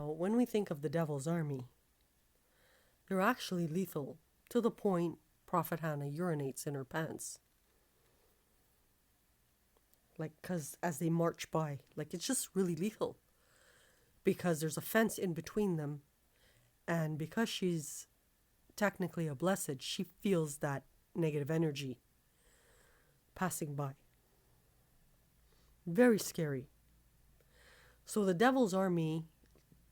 When we think of the devil's army, they're actually lethal to the point Prophet Hannah urinates in her pants. Like, because as they march by, like, it's just really lethal. Because there's a fence in between them. And because she's technically a blessed, she feels that negative energy passing by. Very scary. So the devil's army,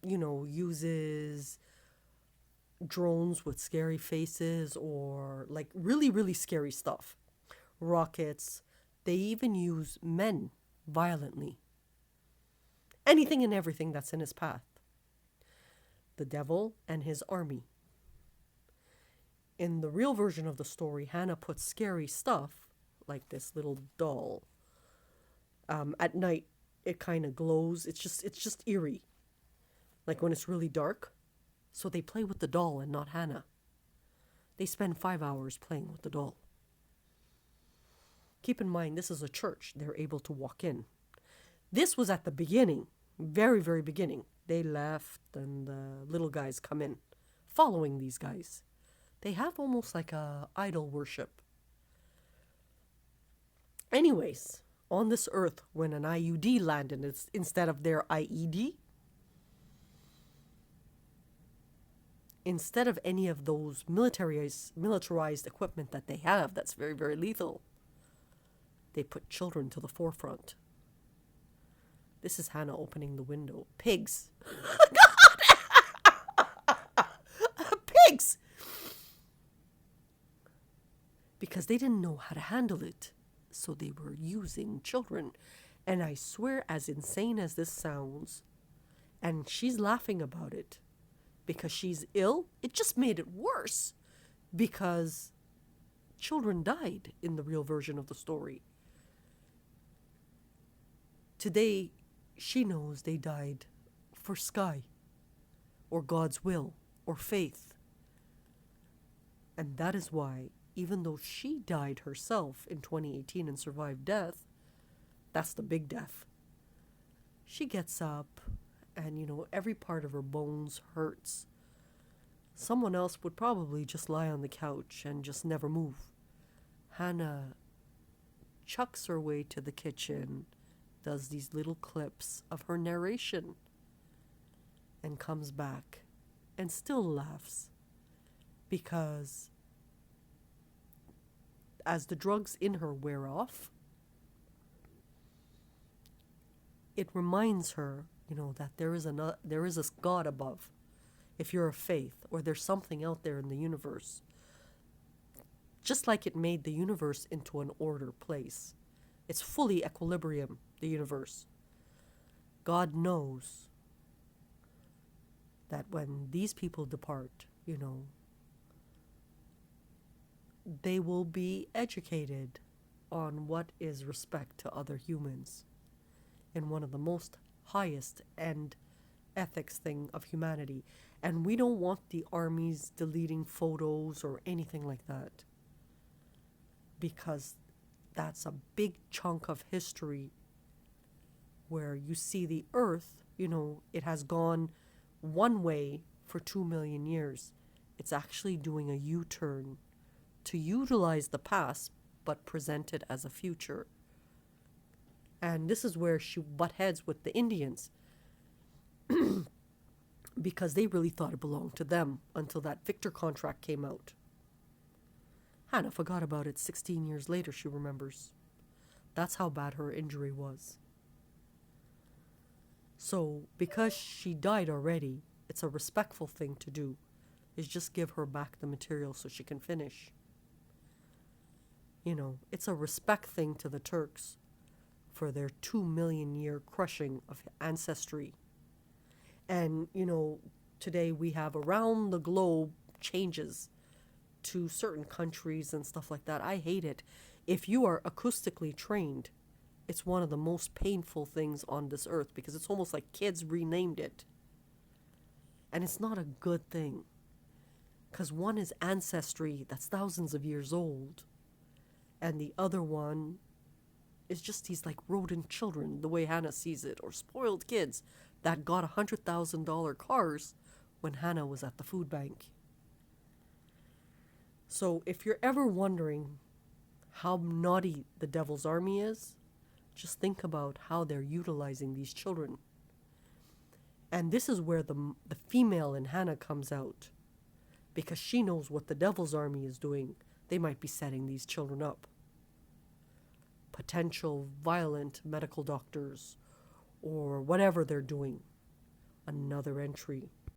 uses drones with scary faces or like really, really scary stuff. Rockets. They even use men violently. Anything and everything that's in his path. The devil and his army. In the real version of the story, Hannah puts scary stuff, like this little doll. At night, it kind of glows. It's just eerie. Like when it's really dark. So they play with the doll and not Hannah. They spend 5 hours playing with the doll. Keep in mind, this is a church. They're able to walk in. This was at the beginning, very, very beginning. They left and the little guys come in, following these guys. They have almost like a idol worship. Anyways, on this earth, when an IUD landed instead of their IED, instead of any of those militarized equipment that they have that's very, very lethal, they put children to the forefront. This is Hannah opening the window. Pigs. Pigs! Because they didn't know how to handle it. So they were using children. And I swear, as insane as this sounds, and she's laughing about it because she's ill, it just made it worse because children died in the real version of the story. Today, she knows they died for sky or God's will or faith. And that is why, even though she died herself in 2018 and survived death, that's the big death. She gets up and, every part of her bones hurts. Someone else would probably just lie on the couch and just never move. Hannah chucks her way to the kitchen, does these little clips of her narration, and comes back and still laughs because as the drugs in her wear off, it reminds her, that there is a God above. If you're of faith, or there's something out there in the universe, just like it made the universe into an order place. It's fully equilibrium, the universe. God knows that when these people depart, they will be educated on what is respect to other humans in one of the most highest end ethics thing of humanity. And we don't want the armies deleting photos or anything like that, because that's a big chunk of history where you see the earth, it has gone one way for 2 million years. It's actually doing a U-turn to utilize the past but present it as a future. And this is where she butt heads with the Indians because they really thought it belonged to them until that Victor contract came out. Hannah forgot about it 16 years later, she remembers. That's how bad her injury was. So, because she died already, it's a respectful thing to do, is just give her back the material so she can finish. It's a respect thing to the Turks for their 2 million year crushing of ancestry. And, today we have around the globe changes to certain countries and stuff like that. I hate it. If you are acoustically trained, it's one of the most painful things on this earth because it's almost like kids renamed it. And it's not a good thing. Because one is ancestry that's thousands of years old. And the other one is just these like rodent children, the way Hannah sees it, or spoiled kids that got $100,000 cars when Hanna was at the food bank. So if you're ever wondering how naughty the devil's army is, just think about how they're utilizing these children. And this is where the female in Hanna comes out, because she knows what the devil's army is doing. They might be setting these children up. Potential violent medical doctors or whatever they're doing. Another entry